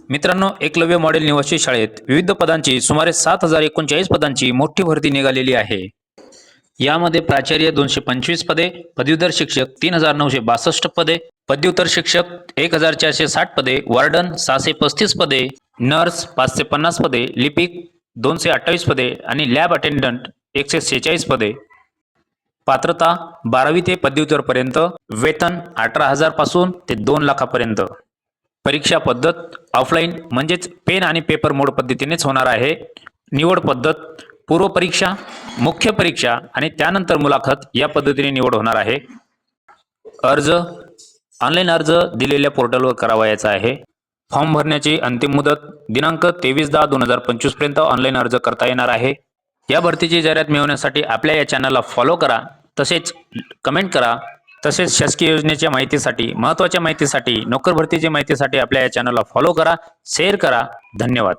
मित्रांनो, एकलव्य मॉडेल निवासी शाळेत विविध पदांची सुमारे 7039 पदांची मोठी भरती निघालेली आहे। यामध्ये प्राचार्य 225 पदे, पदवीधर शिक्षक 3962 पदे, पदव्युत्तर शिक्षक 1460 पदे, वार्डन 635 पदे, नर्स 550 पदे, लिपिक 228 पदे आणि लॅब अटेंडंट 146 पदे। पात्रता 12वी ते पदव्युत्तर पर्यंत, वेतन 18,000 पासून ते 2 लाखापर्यंत। परीक्षा पद्धत ऑफलाईन म्हणजेच पेन आणि पेपर मोड पद्धतीनेच होणार आहे। निवड पद्धत पूर्व परीक्षा, मुख्य परीक्षा आणि त्यानंतर मुलाखत या पद्धतीने निवड होणार आहे। अर्ज ऑनलाईन अर्ज दिलेल्या पोर्टलवर करावयाचा आहे। फॉर्म भरण्याची अंतिम मुदत दिनांक 23/10/2025 पर्यंत ऑनलाईन अर्ज करता येणार आहे। या भरतीची जाहिरात मिळवण्यासाठी आपल्या या चॅनलला फॉलो करा, तसेच कमेंट करा। तसेच शासकीय योजनेच्या माहितीसाठी, महत्त्वाच्या माहितीसाठी, नोकर भरतीची माहितीसाठी आपल्या या चॅनलला फॉलो करा, शेअर करा। धन्यवाद।